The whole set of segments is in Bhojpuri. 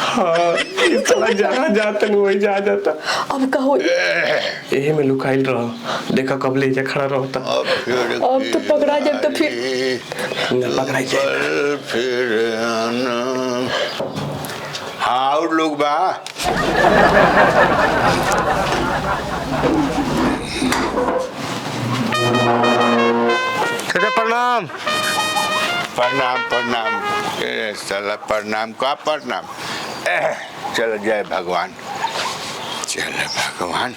हाँ इस साला जहाँ जाता नहीं वही जा जाता। अब का होई? यही में लुकाइल रहो, देखा कब ले जा खड़ा रहता। अब तो पकड़ा जाए तो फिर पकड़ा जाए फिर आना। हाँ और लोग बा प्रणाम। प्रणाम प्रणाम। साला प्रणाम का प्रणाम। चल जय भगवान, चल भगवान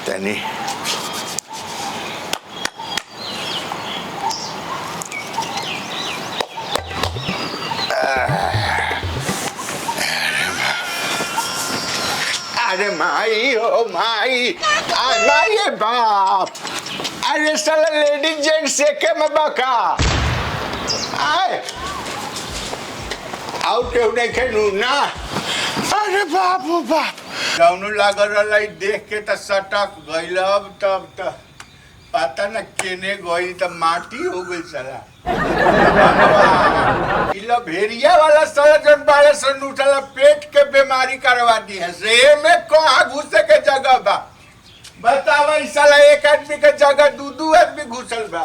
तनी अरे माई ओ माई, माई बाप, अरे साला लेडीज जेंट्स से के में बका आए आउट के उन्हें खेलू ना। अरे बाप ओ बाप, जाऊनु लागल रहा देख के तो सटक गइल। अब तब तो पता न केने गई तो माटी हो गई साला। इला भेड़िया वाला साला जन बारे सन उठला पेट के बीमारी करवा दी है से में कहाँ घुसे के जगह बा बतावा। इस साला एक आदमी के जगह दू आदमी घुसल बा।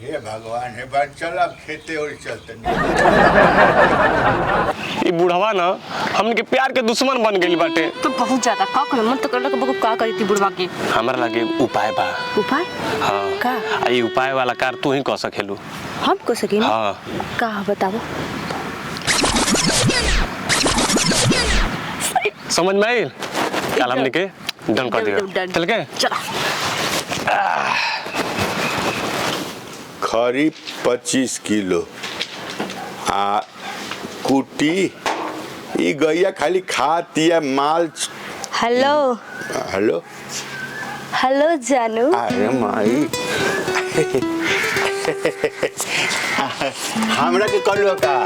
हे भगवान हे बात चल अब खेते और चलते ये बुढ़वा ना हमन के प्यार के दुश्मन बन गइल बाटे। तो बहुत ज्यादा का करे मन तो करला के बको का करी थी बुढ़वा के। हमरा लगे उपाय बा। उपाय? हाँ का? ये उपाय वाला कार तू ही कह सकेलू। हम को सके ना? हाँ का बताओ। समझ में आइल? कल हमने के डन कर दिया। चल के चला। खरी 25 किलो आ कुटी ई गैया खाली खाती है माल। हेलो हेलो हेलो जानू। अरे माई हमरा के कलो का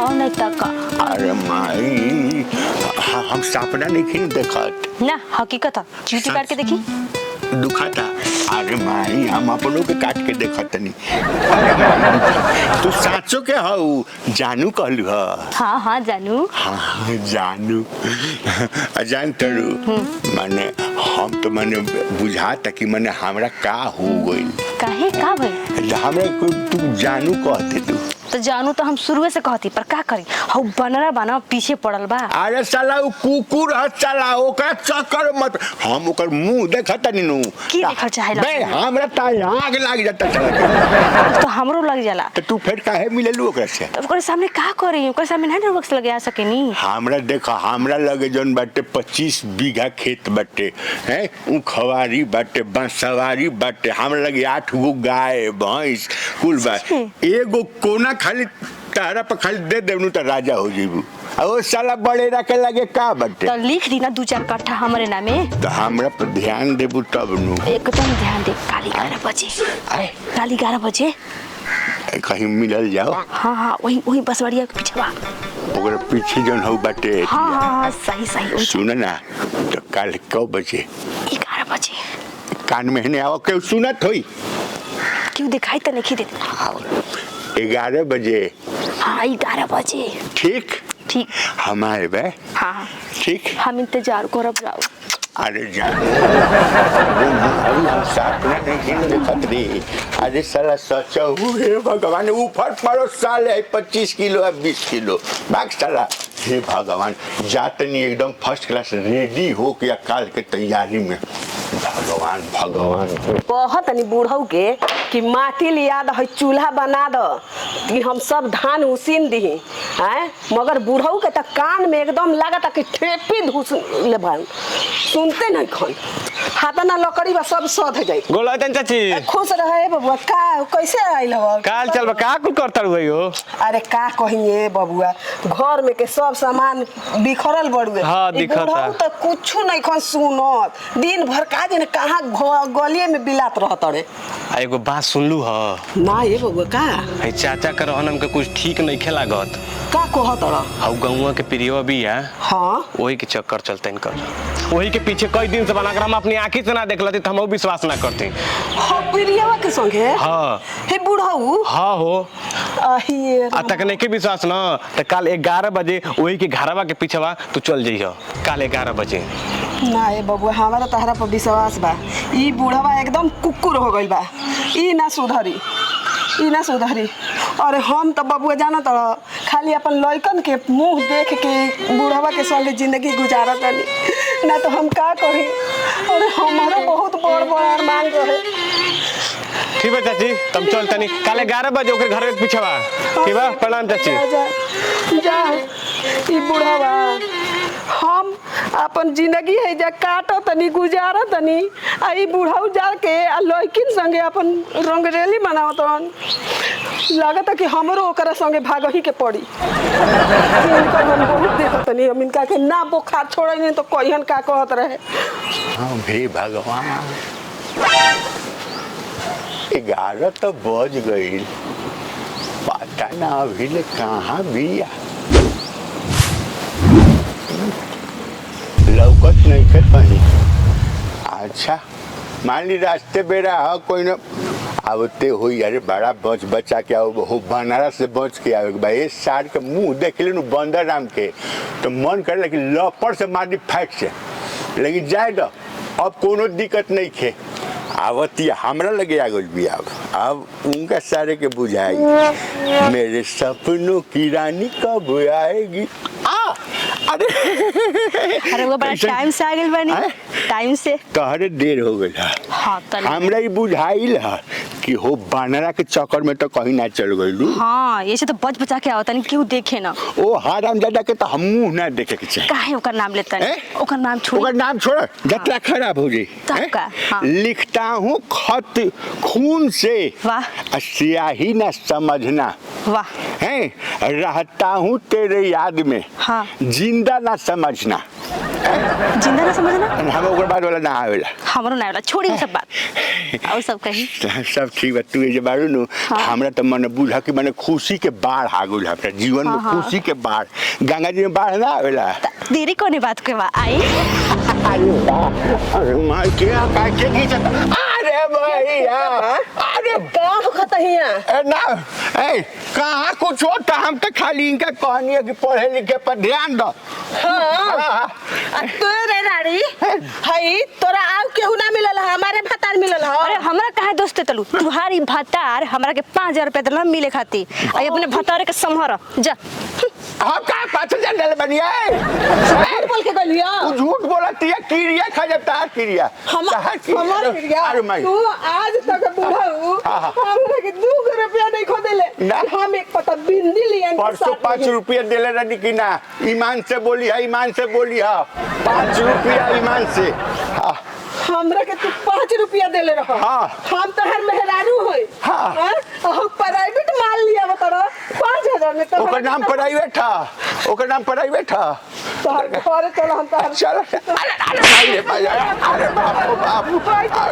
और नहीं तक। अरे माई हम सपना नहीं खिन देखत ना हकीकत है। चीटी काट के देखी दुखाता। अरे माई हम अपनों के काट के देखत नहीं। अरे माई तू साचो के हऊ जानू कहलू ह? हाँ हाँ जानू। हाँ जानू अजान तरू माने हम तो माने बुझाता कि माने हमरा का हो गइल। काहे का भाई? हमरा तू जानू कहते तू तो जानू तो हम शुरू से कहती पर का करी हऊ बनरा बना पीछे पड़ल बा। अरे साला उ कुकुर ह साला ओकरा चक्कर मत हम ओकर मुंह देखत नहीं नु की देखल चाहेला? बे हमरा त आग लाग जाता साला तो हमरो लग जाला। तो तू फिर काहे मिललू ओकरा से? तो ओकरे सामने का करी? ओकरे सामने नहीं वक्त लगे आ सकेनी। हमरा देखा हमरा लगे जौन बाटे 25 बीघा खेत बाटे हैं उ खवारी बाटे बांसवारी बाटे। हमरा लगे 8 गो गाय भैंस कुल बा। एगो कोना खाली तारा पर खाली दे देवनु तो राजा हो जेबू। ओ साला बड़े रखे लगे का बाटे? तो लिख दी ना 2-4 कट्ठा हमरे नामे। तो हमरा पर ध्यान देबू तब नु। एकदम ध्यान दे। काली 11 बजे आए काली 11 बजे कहीं मिलल जाओ। हाँ हाँ वही बसवड़िया के पीछे बा। ओकरा पीछे जौन हो बाटे हाँ हाँ हाँ सही सही। सुन ना तो कल कब बजे? 11 बजे। कान में ने आओ के सुनत होई क्यों दिखाई तो नहीं देते? 11 बजे। हाँ 11 बजे ठीक ठीक। हम आए बे। हाँ ठीक हम इंतजार करब जाओ। अरे जान सपना नहीं देखत रही। अरे साला सचा हुए भगवान ऊपर पड़ो साले 25 किलो या 20 किलो भाग साला। हे भगवान जातनी एकदम फर्स्ट क्लास रेडी हो के काल के तैयारी में। भगवान भगवान बहुत नहीं बूढ़ऊ के कि माटी लिया दो चूल्हा बना दो कि हम सब धान उसीन दी हैं। मगर बूढ़ऊ के तो कान में एकदम लागत कि ठेपी धूस ले भाई सुनते नहीं खन हाथ ना लकड़ी बा सब सध जाई। गोला चाची खुश रहे बबुआ। का कैसे आइल हो? काल चल का कुल करता रही हो? अरे का कहिए बबुआ घर में के सब सामान बिखरल बड़ुए। हाँ, दिखता। तो कुछ नहीं खन सुनत दिन भर का दिन कहाँ गलिए में बिलात रहत रे। एगो बात सुनलू ह ना ये बबुआ का है चाचा के रहन हमके कुछ ठीक नहीं खेलागत। का कहत रह? हाउ गौवा के प्रियो भी है, हाँ वही के चक्कर चलते इनकर। वही के पीछे कई दिन से बना कर हम अपनी आंखी से ना देख लेते तो हम विश्वास ना करते। हाँ प्रियवा के संगे हाँ हे बुढ़ऊ हाँ हो अही आ तक नहीं के विश्वास ना तो कल 11 बजे वही के घरवा के पीछेवा तू चल जइह कल 11 बजे। ना ये बबुआ हमारा तहरा पर विश्वास बा। ई बुढ़वा एकदम कुकुर हो गइल बा। ई ना सुधरी अरे हम तो बबुआ जाना तो खाली अपन लइकन के मुंह देख के बुढ़वा के संगे जिंदगी गुजारत नहीं ना तो हम का कही। अरे हमारा बहुत बड़ बड़ अरमान रहे। ठीक है चाची तुम चल तनी कल 11 बजे ओकर घर के पीछेवा। ठीक बा प्रणाम चाची। जा ई बुढ़वा हम अपन जिंदगी है जा काटो तनी गुजारा तनी आ ई बुढ़ाऊ जाके आ लइकिन संगे अपन रंगरेली मनावतन। लागत कि हमरो ओकरा संगे भागही के पड़ी। इनकर हम बहुत देखत तनी हम इनका के ना बुखार छोड़े नहीं तो कहियन का कहत रहे। हाँ भी भगवान 11 तो बज गई, पता ना अभी ले कहाँ बिया लौकत नहीं के कहीं। अच्छा मान ली रास्ते बेरा है कोई न आवते हुई। अरे बड़ा बच बचा के आओ हो बनारस से बच के आवे भाई। ये सार के मुंह देख ले बंदर राम के तो मन करे लेकिन लपड़ से मार दी फैट से, लेकिन जाए दो अब कोनो दिक्कत नहीं खे। आवती हमरा लगे आ गई भी अब उनका सारे के बुझाई मेरे सपनों की रानी कब आएगी। अरे वो बड़ा टाइम से आ गइल बानी। टाइम से तहरे देर हो गई। हाँ हमरा ही बुझाइल है कि हो बानरा के चक्कर में तो कहीं ना चल गई। हाँ ये से तो बच बचा के आवतन केहू देखे ना। ओ हरामजादा के तो हम मुंह ना देखे के चाहिए। काहे ओकर नाम लेतन? ओकर नाम छोड़। ओकर नाम छोड़ जतरा खराब हो जाए। तब का? हाँ। लिखता हूँ खत खून से, वाह स्याही ना समझना। वाह है रहता हूँ तेरे याद में। हाँ जिंदा ना समझना। जिंदा ना समझना। हम ओकर बाद वाला ना आवेला। हमरो ना वाला छोड़ी सब बात और सब कही सब ठीक बा। तू जे बारू नु हमरा तो मन बुझा कि माने खुशी के बाढ़ आ गइल हमरा जीवन में। खुशी के बाढ़ गंगा जी में बाढ़ ना आवेला। देरी कोने बात के बा आई। अरे माय क्या के खींचत। अरे भैया अरे का होखत हिया? ना ए कहाँ कुछ होता हम तो खाली इनका कहनी है कि पढ़े लिखे पर ध्यान दो। हाँ तोरे राड़ी हई तोरा आव केहू ना मिलल हमारे भतार मिलल ह। अरे हमरा काहे दोस्त तलू तुम्हारी भतार हमरा के 5000 रुपया दिला मिले खाती आई अपने भतार के संभार जा। हम का 5000 डाल बनिया झूठ बोल के गलिया। तू झूठ बोलती है। किरिया खा जाता है किरिया हमार किरिया। अरे माई तू आज तक बुढ़ाऊ हमरा के 2 रुपया नहीं खो देले। हम एक पता बिंदी लियन परसों 5 रुपया देले रही कि ना। ईमान से बोली है, ईमान से बोली है। 5 रुपया ईमान से। हमरा के तू 5 रुपया देले रह। हम तो हर मेहरारू होई। हम प्राइवेट माल लिया बता 5000 में तो ओकर नाम प्राइवेट था। ओकर नाम प्राइवेट था। तो घर चल हम तो चलो अरे बाप रे बाप।